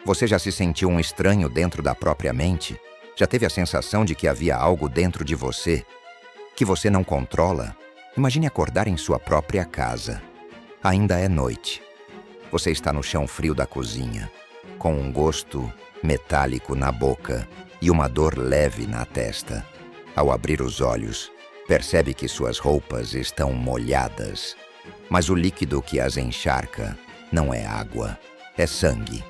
Você já se sentiu um estranho dentro da própria mente? Já teve a sensação de que havia algo dentro de você que você não controla? Imagine acordar em sua própria casa. Ainda é noite. Você está no chão frio da cozinha, com um gosto metálico na boca e uma dor leve na testa. Ao abrir os olhos, percebe que suas roupas estão molhadas, mas o líquido que as encharca não é água, é sangue.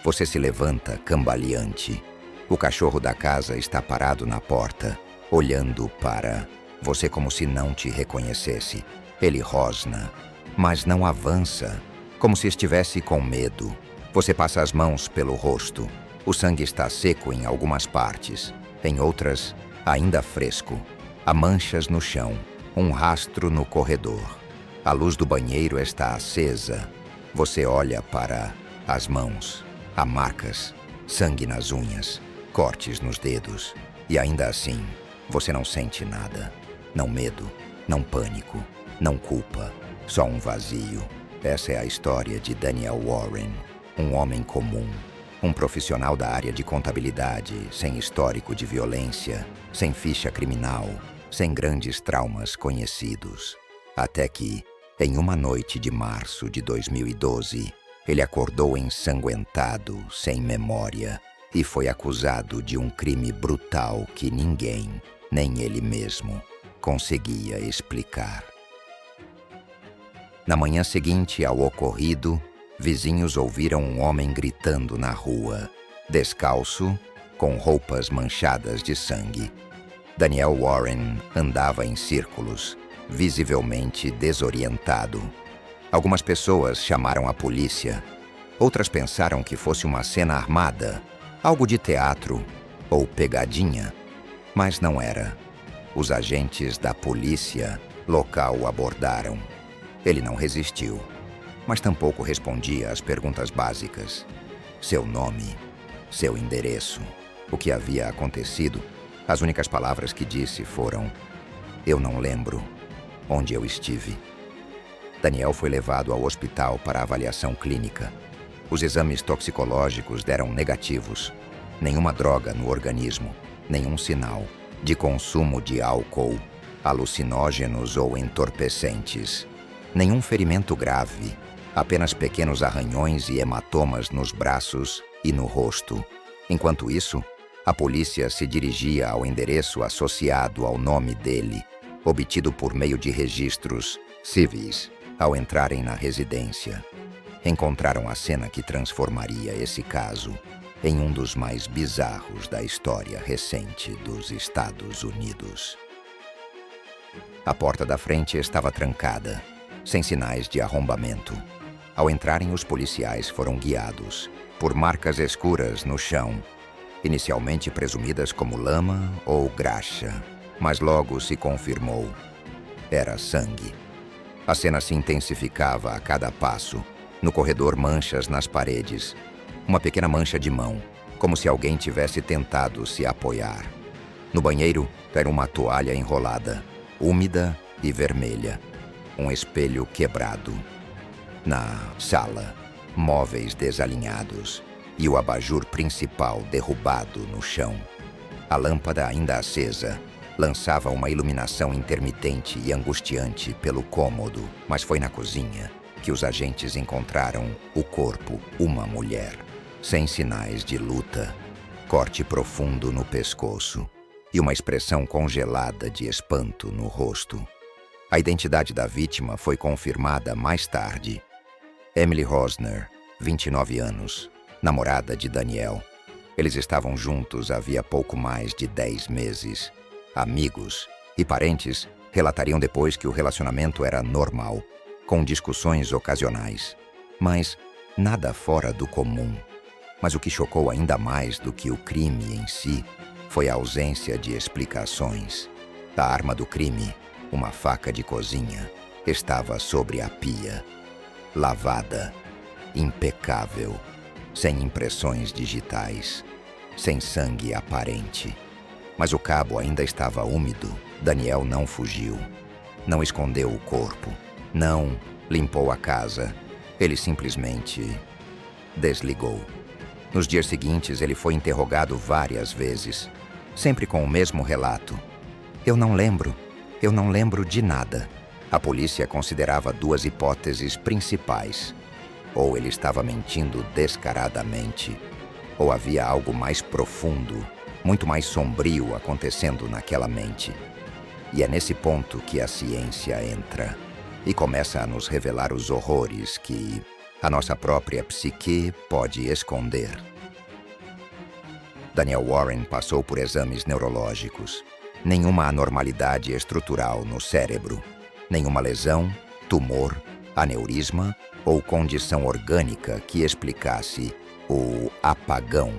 Você se levanta cambaleante. O cachorro da casa está parado na porta, olhando para você como se não te reconhecesse. Ele rosna, mas não avança, como se estivesse com medo. Você passa as mãos pelo rosto. O sangue está seco em algumas partes, em outras, ainda fresco. Há manchas no chão, um rastro no corredor. A luz do banheiro está acesa. Você olha para as mãos. Há marcas, sangue nas unhas, cortes nos dedos. E ainda assim, você não sente nada. Não medo, não pânico, não culpa. Só um vazio. Essa é a história de Daniel Warren, um homem comum. Um profissional da área de contabilidade, sem histórico de violência, sem ficha criminal, sem grandes traumas conhecidos. Até que, em uma noite de março de 2012, ele acordou ensanguentado, sem memória, e foi acusado de um crime brutal que ninguém, nem ele mesmo, conseguia explicar. Na manhã seguinte ao ocorrido, vizinhos ouviram um homem gritando na rua, descalço, com roupas manchadas de sangue. Daniel Warren andava em círculos, visivelmente desorientado. Algumas pessoas chamaram a polícia. Outras pensaram que fosse uma cena armada, algo de teatro ou pegadinha. Mas não era. Os agentes da polícia local o abordaram. Ele não resistiu, mas tampouco respondia às perguntas básicas. Seu nome, seu endereço, o que havia acontecido. As únicas palavras que disse foram: "Eu não lembro onde eu estive." Daniel foi levado ao hospital para avaliação clínica. Os exames toxicológicos deram negativos. Nenhuma droga no organismo, nenhum sinal de consumo de álcool, alucinógenos ou entorpecentes. Nenhum ferimento grave, apenas pequenos arranhões e hematomas nos braços e no rosto. Enquanto isso, a polícia se dirigia ao endereço associado ao nome dele, obtido por meio de registros civis. Ao entrarem na residência, encontraram a cena que transformaria esse caso em um dos mais bizarros da história recente dos Estados Unidos. A porta da frente estava trancada, sem sinais de arrombamento. Ao entrarem, os policiais foram guiados por marcas escuras no chão, inicialmente presumidas como lama ou graxa, mas logo se confirmou: era sangue. A cena se intensificava a cada passo. No corredor, manchas nas paredes. Uma pequena mancha de mão, como se alguém tivesse tentado se apoiar. No banheiro, era uma toalha enrolada, úmida e vermelha. Um espelho quebrado. Na sala, móveis desalinhados e o abajur principal derrubado no chão. A lâmpada ainda acesa lançava uma iluminação intermitente e angustiante pelo cômodo, mas foi na cozinha que os agentes encontraram o corpo, uma mulher, sem sinais de luta, corte profundo no pescoço e uma expressão congelada de espanto no rosto. A identidade da vítima foi confirmada mais tarde. Emily Rosner, 29 anos, namorada de Daniel. Eles estavam juntos havia pouco mais de 10 meses. Amigos e parentes relatariam depois que o relacionamento era normal, com discussões ocasionais, mas nada fora do comum. Mas o que chocou ainda mais do que o crime em si foi a ausência de explicações. A arma do crime, uma faca de cozinha, estava sobre a pia, lavada, impecável, sem impressões digitais, sem sangue aparente. Mas o cabo ainda estava úmido. Daniel não fugiu, não escondeu o corpo, não limpou a casa. Ele simplesmente desligou. Nos dias seguintes, ele foi interrogado várias vezes, sempre com o mesmo relato. Eu não lembro de nada. A polícia considerava duas hipóteses principais. Ou ele estava mentindo descaradamente, ou havia algo mais profundo, muito mais sombrio acontecendo naquela mente. E é nesse ponto que a ciência entra e começa a nos revelar os horrores que a nossa própria psique pode esconder. Daniel Warren passou por exames neurológicos. Nenhuma anormalidade estrutural no cérebro, nenhuma lesão, tumor, aneurisma ou condição orgânica que explicasse o apagão.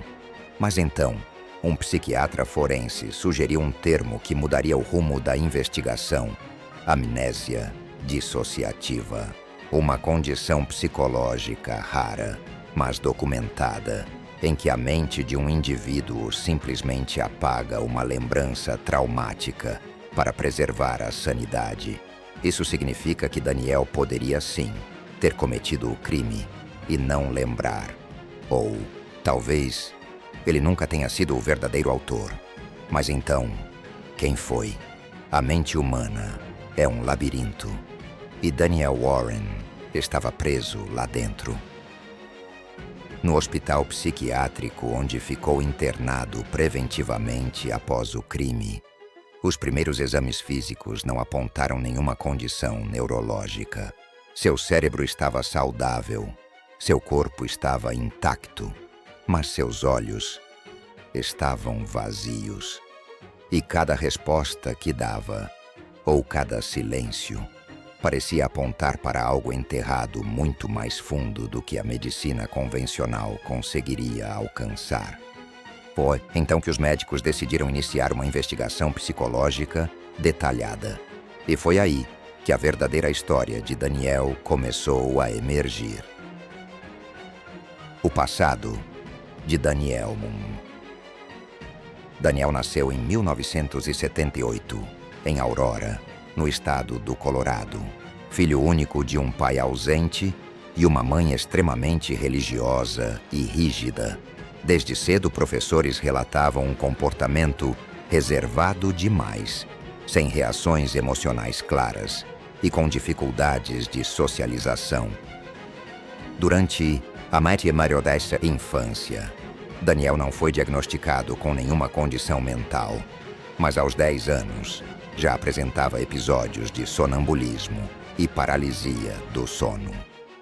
Mas então, um psiquiatra forense sugeriu um termo que mudaria o rumo da investigação: amnésia dissociativa. Uma condição psicológica rara, mas documentada, em que a mente de um indivíduo simplesmente apaga uma lembrança traumática para preservar a sanidade. Isso significa que Daniel poderia sim ter cometido o crime e não lembrar. Ou, talvez, ele nunca tenha sido o verdadeiro autor. Mas então, quem foi? A mente humana é um labirinto. E Daniel Warren estava preso lá dentro. No hospital psiquiátrico onde ficou internado preventivamente após o crime, os primeiros exames físicos não apontaram nenhuma condição neurológica. Seu cérebro estava saudável, seu corpo estava intacto, mas seus olhos estavam vazios. E cada resposta que dava, ou cada silêncio, parecia apontar para algo enterrado muito mais fundo do que a medicina convencional conseguiria alcançar. Foi então que os médicos decidiram iniciar uma investigação psicológica detalhada. E foi aí que a verdadeira história de Daniel começou a emergir. O passado de Daniel. Daniel nasceu em 1978, em Aurora, no estado do Colorado, filho único de um pai ausente e uma mãe extremamente religiosa e rígida. Desde cedo, professores relatavam um comportamento reservado demais, sem reações emocionais claras e com dificuldades de socialização. Durante a mais modesta infância, Daniel não foi diagnosticado com nenhuma condição mental, mas aos 10 anos, já apresentava episódios de sonambulismo e paralisia do sono.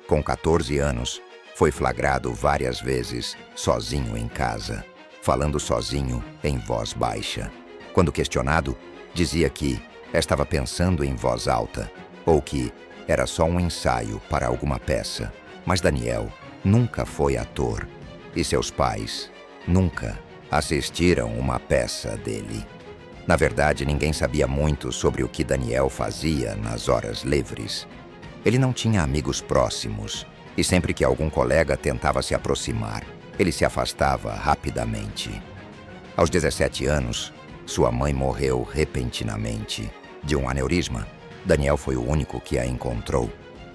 Com 14 anos, foi flagrado várias vezes sozinho em casa, falando sozinho em voz baixa. Quando questionado, dizia que estava pensando em voz alta ou que era só um ensaio para alguma peça. Mas Daniel nunca foi ator e seus pais nunca assistiram uma peça dele. Na verdade, ninguém sabia muito sobre o que Daniel fazia nas horas livres. Ele não tinha amigos próximos, e sempre que algum colega tentava se aproximar, ele se afastava rapidamente. Aos 17 anos, sua mãe morreu repentinamente de um aneurisma. Daniel foi o único que a encontrou.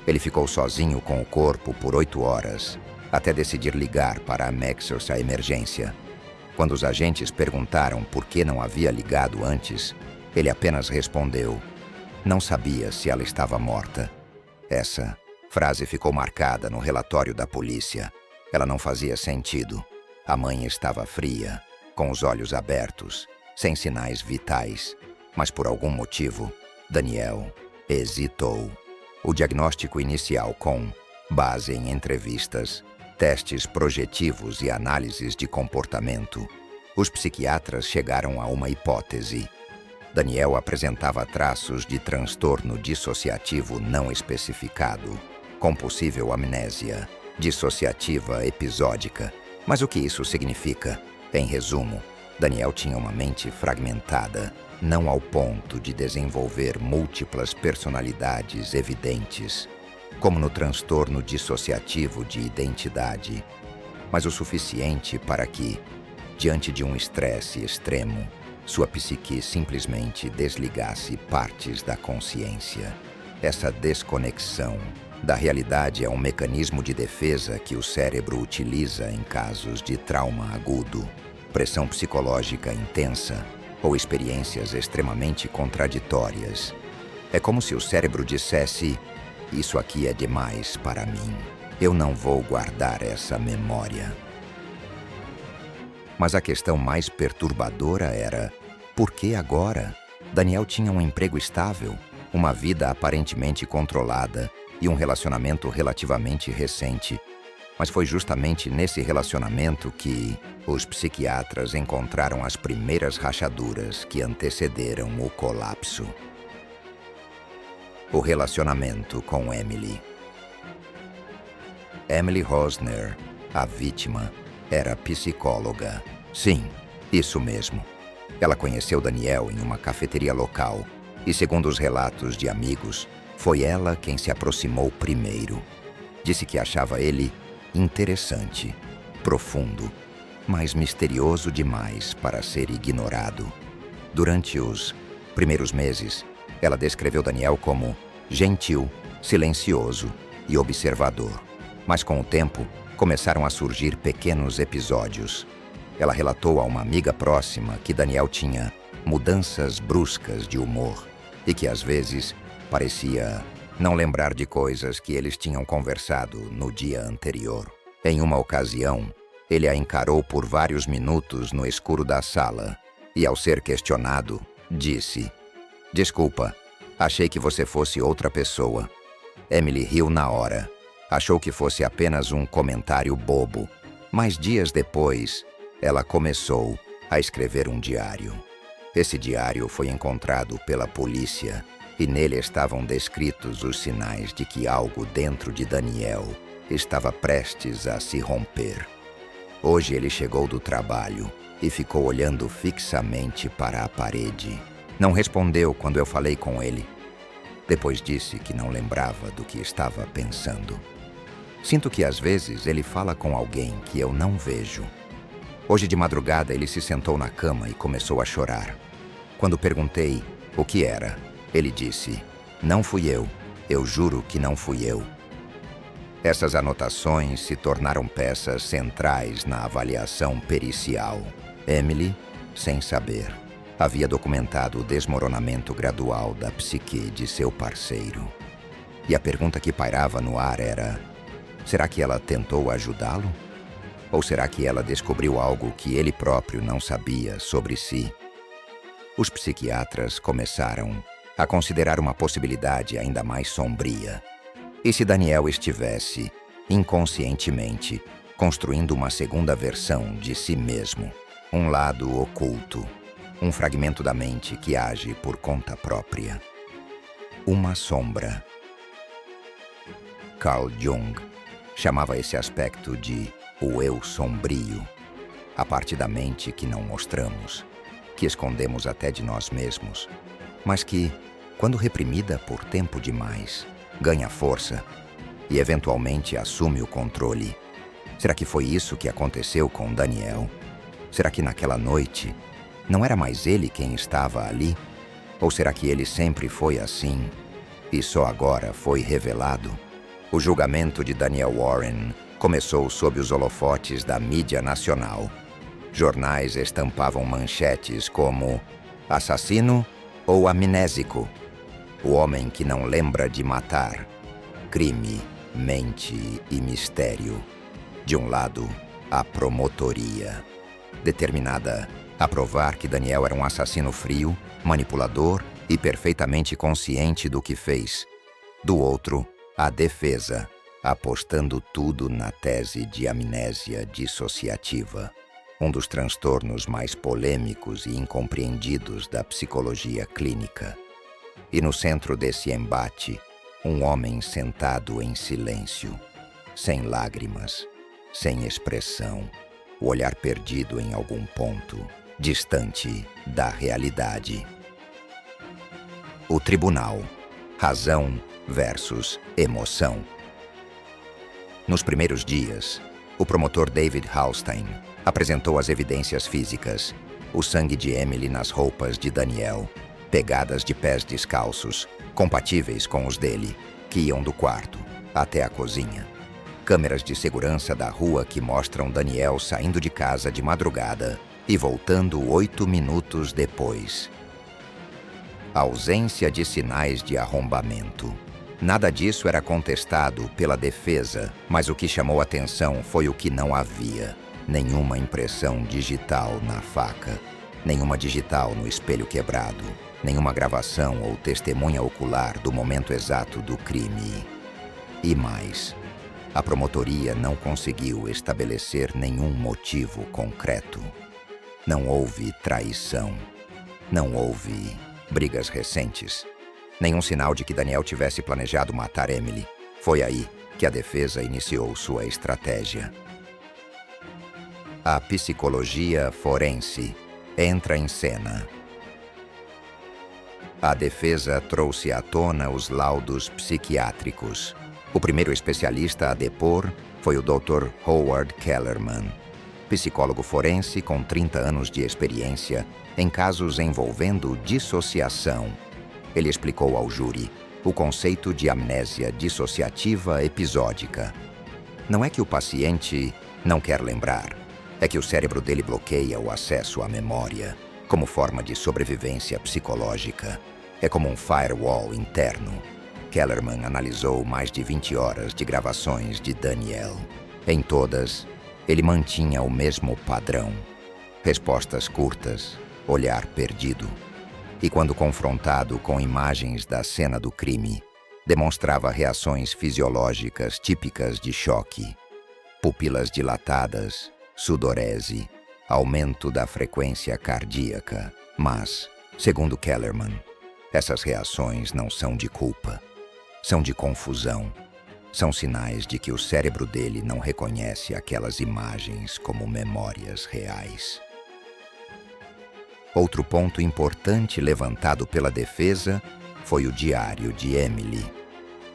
Ele ficou sozinho com o corpo por 8 horas, até decidir ligar para a Maxos a emergência. Quando os agentes perguntaram por que não havia ligado antes, ele apenas respondeu: não sabia se ela estava morta. Essa frase ficou marcada no relatório da polícia. Ela não fazia sentido. A mãe estava fria, com os olhos abertos, sem sinais vitais. Mas por algum motivo, Daniel hesitou. O diagnóstico inicial com base em entrevistas, testes projetivos e análises de comportamento, os psiquiatras chegaram a uma hipótese. Daniel apresentava traços de transtorno dissociativo não especificado, com possível amnésia dissociativa episódica. Mas o que isso significa? Em resumo, Daniel tinha uma mente fragmentada, não ao ponto de desenvolver múltiplas personalidades evidentes, como no transtorno dissociativo de identidade, mas o suficiente para que, diante de um estresse extremo, sua psique simplesmente desligasse partes da consciência. Essa desconexão da realidade é um mecanismo de defesa que o cérebro utiliza em casos de trauma agudo, pressão psicológica intensa ou experiências extremamente contraditórias. É como se o cérebro dissesse: isso aqui é demais para mim. Eu não vou guardar essa memória. Mas a questão mais perturbadora era: por que agora? Daniel tinha um emprego estável, uma vida aparentemente controlada e um relacionamento relativamente recente. Mas foi justamente nesse relacionamento que os psiquiatras encontraram as primeiras rachaduras que antecederam o colapso. O relacionamento com Emily. Emily Rosner, a vítima, era psicóloga. Sim, isso mesmo. Ela conheceu Daniel em uma cafeteria local e, segundo os relatos de amigos, foi ela quem se aproximou primeiro. Disse que achava ele interessante, profundo, mas misterioso demais para ser ignorado. Durante os primeiros meses, ela descreveu Daniel como gentil, silencioso e observador. Mas com o tempo, começaram a surgir pequenos episódios. Ela relatou a uma amiga próxima que Daniel tinha mudanças bruscas de humor e que às vezes parecia não lembrar de coisas que eles tinham conversado no dia anterior. Em uma ocasião, ele a encarou por vários minutos no escuro da sala e, ao ser questionado, disse: "Desculpa, achei que você fosse outra pessoa." Emily riu na hora. Achou que fosse apenas um comentário bobo, mas dias depois, ela começou a escrever um diário. Esse diário foi encontrado pela polícia e nele estavam descritos os sinais de que algo dentro de Daniel estava prestes a se romper. Hoje ele chegou do trabalho e ficou olhando fixamente para a parede. Não respondeu quando eu falei com ele. Depois disse que não lembrava do que estava pensando. Sinto que às vezes ele fala com alguém que eu não vejo. Hoje de madrugada ele se sentou na cama e começou a chorar. Quando perguntei o que era, ele disse: "Não fui eu juro que não fui eu." Essas anotações se tornaram peças centrais na avaliação pericial. Emily, sem saber, havia documentado o desmoronamento gradual da psique de seu parceiro. E a pergunta que pairava no ar era: será que ela tentou ajudá-lo? Ou será que ela descobriu algo que ele próprio não sabia sobre si? Os psiquiatras começaram a considerar uma possibilidade ainda mais sombria. E se Daniel estivesse, inconscientemente, construindo uma segunda versão de si mesmo? Um lado oculto, um fragmento da mente que age por conta própria. Uma sombra. Carl Jung chamava esse aspecto de o eu sombrio, a parte da mente que não mostramos, que escondemos até de nós mesmos, mas que, quando reprimida por tempo demais, ganha força e eventualmente assume o controle. Será que foi isso que aconteceu com Daniel? Será que naquela noite não era mais ele quem estava ali? Ou será que ele sempre foi assim e só agora foi revelado? O julgamento de Daniel Warren começou sob os holofotes da mídia nacional. Jornais estampavam manchetes como "Assassino ou amnésico? O homem que não lembra de matar. Crime, mente e mistério." De um lado, a promotoria, determinada a provar que Daniel era um assassino frio, manipulador e perfeitamente consciente do que fez. Do outro, a defesa, apostando tudo na tese de amnésia dissociativa, um dos transtornos mais polêmicos e incompreendidos da psicologia clínica. E no centro desse embate, um homem sentado em silêncio, sem lágrimas, sem expressão, o olhar perdido em algum ponto, distante da realidade. O tribunal. Razão versus emoção. Nos primeiros dias, o promotor David Halstein apresentou as evidências físicas: o sangue de Emily nas roupas de Daniel, pegadas de pés descalços, compatíveis com os dele, que iam do quarto até a cozinha. Câmeras de segurança da rua que mostram Daniel saindo de casa de madrugada e voltando 8 minutos depois. Ausência de sinais de arrombamento. Nada disso era contestado pela defesa, mas o que chamou atenção foi o que não havia. Nenhuma impressão digital na faca, nenhuma digital no espelho quebrado, nenhuma gravação ou testemunha ocular do momento exato do crime. E mais, a promotoria não conseguiu estabelecer nenhum motivo concreto. Não houve traição. Não houve brigas recentes. Nenhum sinal de que Daniel tivesse planejado matar Emily. Foi aí que a defesa iniciou sua estratégia. A psicologia forense entra em cena. A defesa trouxe à tona os laudos psiquiátricos. O primeiro especialista a depor foi o Dr. Howard Kellerman, psicólogo forense com 30 anos de experiência em casos envolvendo dissociação. Ele explicou ao júri o conceito de amnésia dissociativa episódica. Não é que o paciente não quer lembrar, é que o cérebro dele bloqueia o acesso à memória, como forma de sobrevivência psicológica. É como um firewall interno. Kellerman analisou mais de 20 horas de gravações de Daniel. Em todas, ele mantinha o mesmo padrão. Respostas curtas, olhar perdido. E quando confrontado com imagens da cena do crime, demonstrava reações fisiológicas típicas de choque. Pupilas dilatadas, sudorese, aumento da frequência cardíaca. Mas, segundo Kellerman, essas reações não são de culpa. São de confusão. São sinais de que o cérebro dele não reconhece aquelas imagens como memórias reais. Outro ponto importante levantado pela defesa foi o diário de Emily.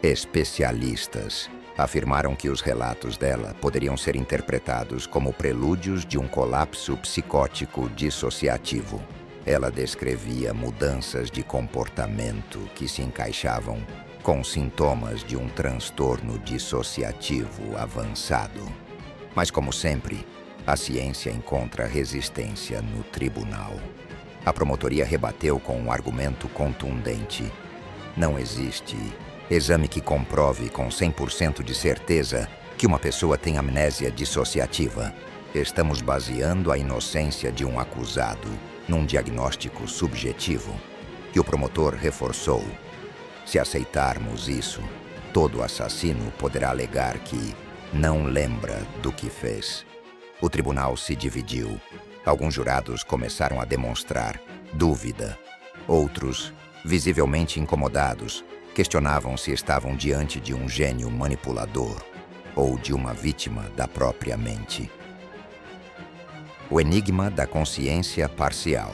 Especialistas afirmaram que os relatos dela poderiam ser interpretados como prelúdios de um colapso psicótico dissociativo. Ela descrevia mudanças de comportamento que se encaixavam com sintomas de um transtorno dissociativo avançado. Mas, como sempre, a ciência encontra resistência no tribunal. A promotoria rebateu com um argumento contundente. Não existe exame que comprove com 100% de certeza que uma pessoa tem amnésia dissociativa. Estamos baseando a inocência de um acusado num diagnóstico subjetivo. E o promotor reforçou: se aceitarmos isso, todo assassino poderá alegar que não lembra do que fez. O tribunal se dividiu. Alguns jurados começaram a demonstrar dúvida. Outros, visivelmente incomodados, questionavam se estavam diante de um gênio manipulador ou de uma vítima da própria mente. O enigma da consciência parcial.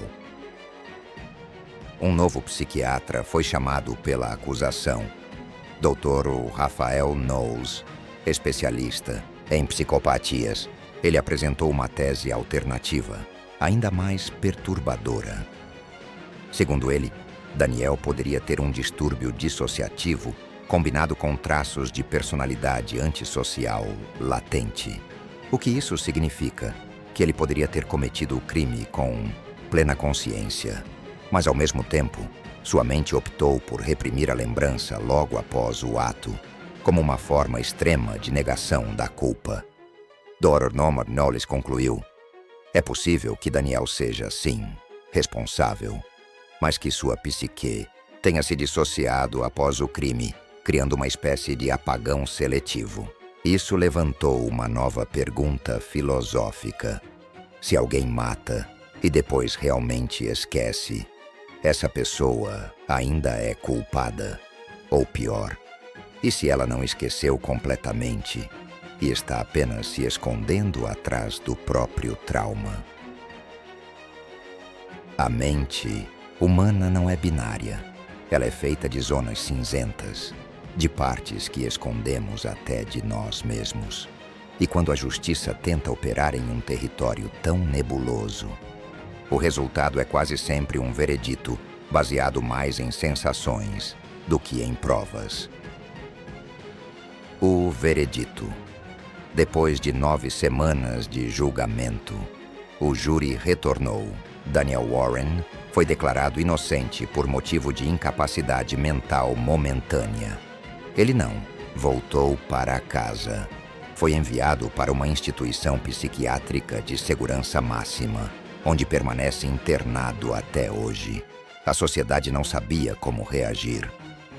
Um novo psiquiatra foi chamado pela acusação, Dr. Rafael Knowles, especialista em psicopatias. Ele apresentou uma tese alternativa, ainda mais perturbadora. Segundo ele, Daniel poderia ter um distúrbio dissociativo combinado com traços de personalidade antissocial latente. O que isso significa? Que ele poderia ter cometido o crime com plena consciência, mas ao mesmo tempo, sua mente optou por reprimir a lembrança logo após o ato, como uma forma extrema de negação da culpa. Dr. Norman Knowles concluiu: é possível que Daniel seja, sim, responsável, mas que sua psique tenha se dissociado após o crime, criando uma espécie de apagão seletivo. Isso levantou uma nova pergunta filosófica. Se alguém mata e depois realmente esquece, essa pessoa ainda é culpada? Ou pior, e se ela não esqueceu completamente e está apenas se escondendo atrás do próprio trauma? A mente humana não é binária. Ela é feita de zonas cinzentas, de partes que escondemos até de nós mesmos. E quando a justiça tenta operar em um território tão nebuloso, o resultado é quase sempre um veredito baseado mais em sensações do que em provas. O veredito. Depois de 9 semanas de julgamento, o júri retornou. Daniel Warren foi declarado inocente por motivo de incapacidade mental momentânea. Ele não voltou para casa. Foi enviado para uma instituição psiquiátrica de segurança máxima, onde permanece internado até hoje. A sociedade não sabia como reagir.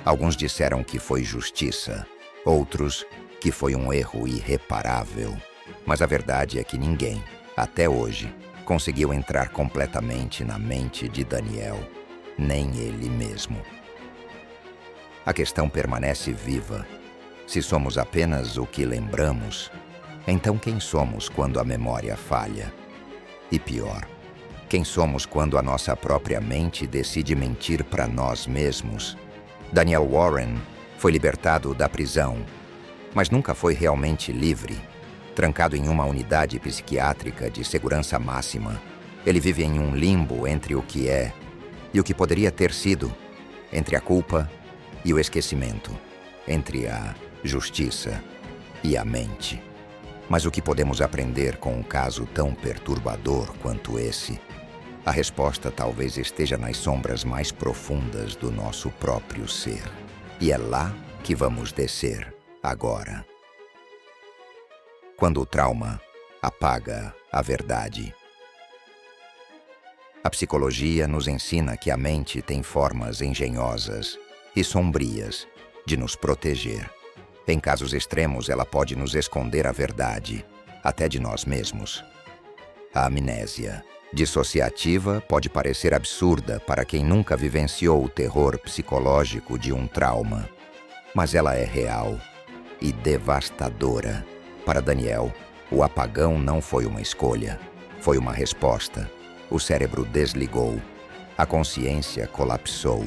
Alguns disseram que foi justiça, outros que foi um erro irreparável. Mas a verdade é que ninguém, até hoje, conseguiu entrar completamente na mente de Daniel, nem ele mesmo. A questão permanece viva. Se somos apenas o que lembramos, então quem somos quando a memória falha? E pior, quem somos quando a nossa própria mente decide mentir para nós mesmos? Daniel Warren foi libertado da prisão, mas nunca foi realmente livre. Trancado em uma unidade psiquiátrica de segurança máxima, ele vive em um limbo entre o que é e o que poderia ter sido, entre a culpa e o esquecimento, entre a justiça e a mente. Mas o que podemos aprender com um caso tão perturbador quanto esse? A resposta talvez esteja nas sombras mais profundas do nosso próprio ser. E é lá que vamos descer agora. Quando o trauma apaga a verdade. A psicologia nos ensina que a mente tem formas engenhosas e sombrias de nos proteger. Em casos extremos, ela pode nos esconder a verdade, até de nós mesmos. A amnésia dissociativa pode parecer absurda para quem nunca vivenciou o terror psicológico de um trauma, mas ela é real e devastadora. Para Daniel, o apagão não foi uma escolha, foi uma resposta. O cérebro desligou, a consciência colapsou,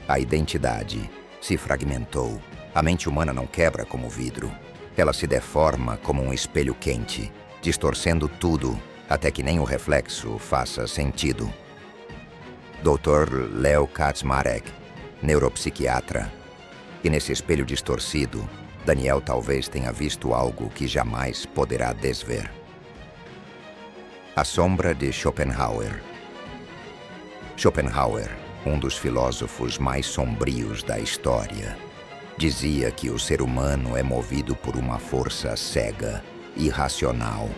a identidade se fragmentou. A mente humana não quebra como vidro. Ela se deforma como um espelho quente, distorcendo tudo até que nem o reflexo faça sentido. Dr. Leo Kaczmarek, neuropsiquiatra. E nesse espelho distorcido, Daniel talvez tenha visto algo que jamais poderá desver. A sombra de Schopenhauer. Schopenhauer, um dos filósofos mais sombrios da história, dizia que o ser humano é movido por uma força cega, irracional,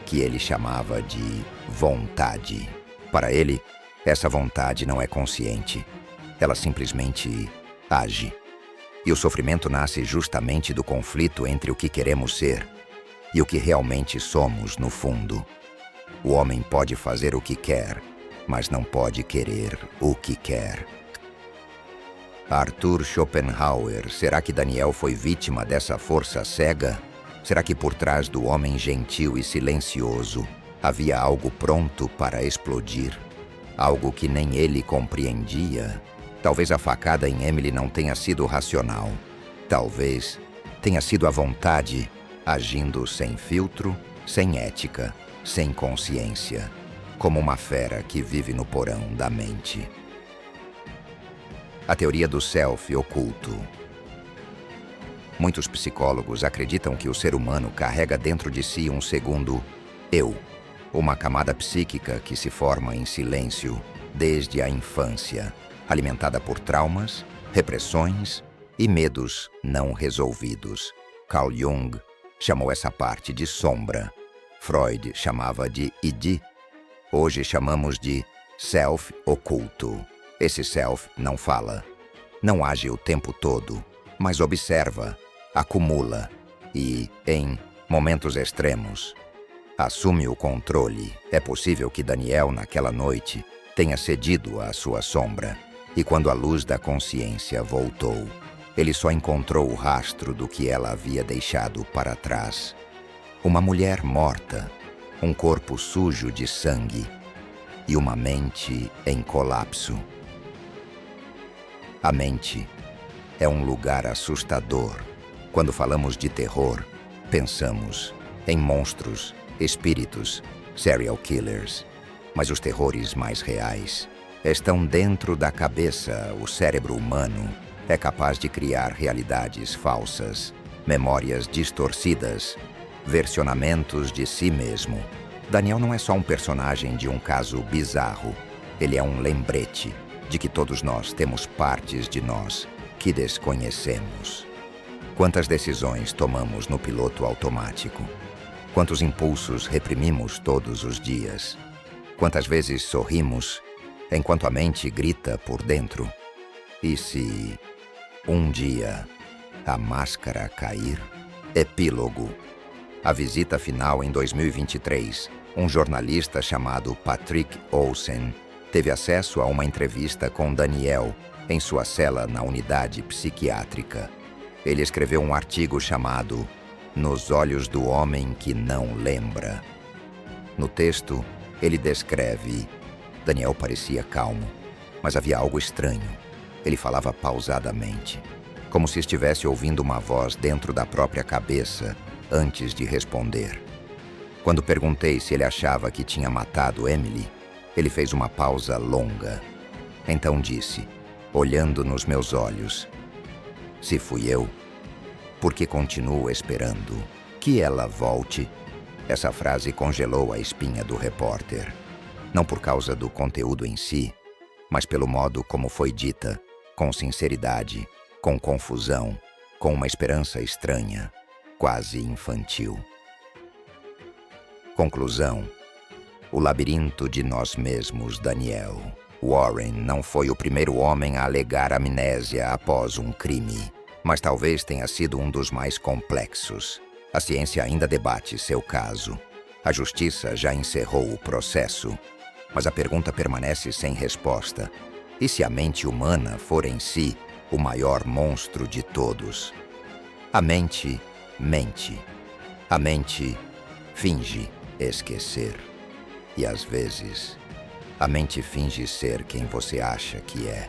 que ele chamava de vontade. Para ele, essa vontade não é consciente. Ela simplesmente age. E o sofrimento nasce justamente do conflito entre o que queremos ser e o que realmente somos no fundo. O homem pode fazer o que quer, mas não pode querer o que quer. Arthur Schopenhauer, será que Daniel foi vítima dessa força cega? Será que por trás do homem gentil e silencioso havia algo pronto para explodir? Algo que nem ele compreendia? Talvez a facada em Emily não tenha sido racional. Talvez tenha sido a vontade agindo sem filtro, sem ética, sem consciência, como uma fera que vive no porão da mente. A teoria do self oculto. Muitos psicólogos acreditam que o ser humano carrega dentro de si um segundo eu, uma camada psíquica que se forma em silêncio desde a infância, alimentada por traumas, repressões e medos não resolvidos. Carl Jung chamou essa parte de sombra. Freud chamava de id. Hoje chamamos de self oculto. Esse self não fala, não age o tempo todo, mas observa, acumula e, em momentos extremos, assume o controle. É possível que Daniel, naquela noite, tenha cedido à sua sombra. E quando a luz da consciência voltou, ele só encontrou o rastro do que ela havia deixado para trás. Uma mulher morta, um corpo sujo de sangue e uma mente em colapso. A mente é um lugar assustador. Quando falamos de terror, pensamos em monstros, espíritos, serial killers. Mas os terrores mais reais estão dentro da cabeça. O cérebro humano é capaz de criar realidades falsas, memórias distorcidas, versionamentos de si mesmo. Daniel não é só um personagem de um caso bizarro. Ele é um lembrete de que todos nós temos partes de nós que desconhecemos. Quantas decisões tomamos no piloto automático? Quantos impulsos reprimimos todos os dias? Quantas vezes sorrimos enquanto a mente grita por dentro? E se um dia a máscara cair? Epílogo. A visita final em 2023, um jornalista chamado Patrick Olsen teve acesso a uma entrevista com Daniel em sua cela na unidade psiquiátrica. Ele escreveu um artigo chamado Nos Olhos do Homem que Não Lembra. No texto, ele descreve: Daniel parecia calmo, mas havia algo estranho. Ele falava pausadamente, como se estivesse ouvindo uma voz dentro da própria cabeça antes de responder. Quando perguntei se ele achava que tinha matado Emily, ele fez uma pausa longa. Então disse, olhando nos meus olhos: se fui eu, por que continuo esperando que ela volte? Essa frase congelou a espinha do repórter. Não por causa do conteúdo em si, mas pelo modo como foi dita, com sinceridade, com confusão, com uma esperança estranha, quase infantil. Conclusão. O labirinto de nós mesmos, Daniel. Warren não foi o primeiro homem a alegar amnésia após um crime, mas talvez tenha sido um dos mais complexos. A ciência ainda debate seu caso. A justiça já encerrou o processo, mas a pergunta permanece sem resposta. E se a mente humana for em si o maior monstro de todos? A mente mente. A mente finge esquecer. E às vezes, a mente finge ser quem você acha que é.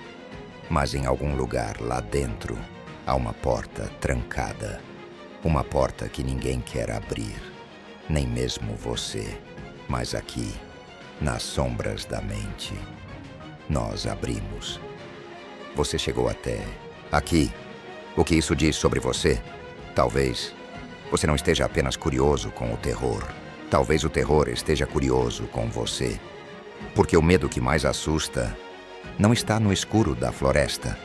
Mas em algum lugar lá dentro, há uma porta trancada. Uma porta que ninguém quer abrir. Nem mesmo você. Mas aqui, nas sombras da mente, nós abrimos. Você chegou até aqui. O que isso diz sobre você? Talvez você não esteja apenas curioso com o terror. Talvez o terror esteja curioso com você. Porque o medo que mais assusta não está no escuro da floresta.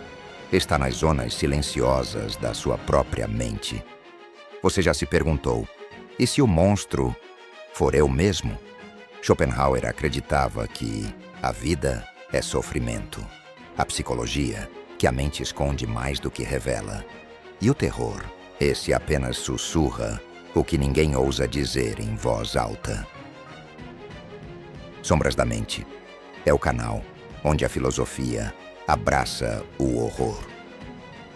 Está nas zonas silenciosas da sua própria mente. Você já se perguntou, e se o monstro for eu mesmo? Schopenhauer acreditava que a vida é sofrimento. A psicologia, que a mente esconde mais do que revela. E o terror, esse apenas sussurra o que ninguém ousa dizer em voz alta. Sombras da Mente é o canal onde a filosofia abraça o horror.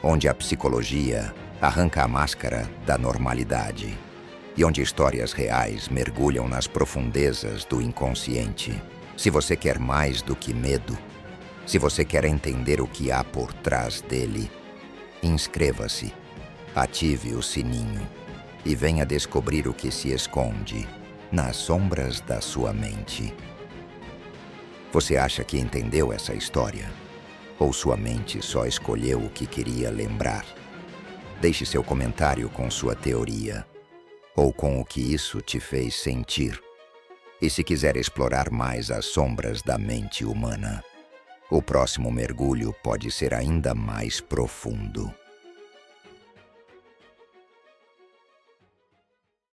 Onde a psicologia arranca a máscara da normalidade. E onde histórias reais mergulham nas profundezas do inconsciente. Se você quer mais do que medo, se você quer entender o que há por trás dele, inscreva-se, ative o sininho e venha descobrir o que se esconde nas sombras da sua mente. Você acha que entendeu essa história? Ou sua mente só escolheu o que queria lembrar? Deixe seu comentário com sua teoria, ou com o que isso te fez sentir. E se quiser explorar mais as sombras da mente humana, o próximo mergulho pode ser ainda mais profundo.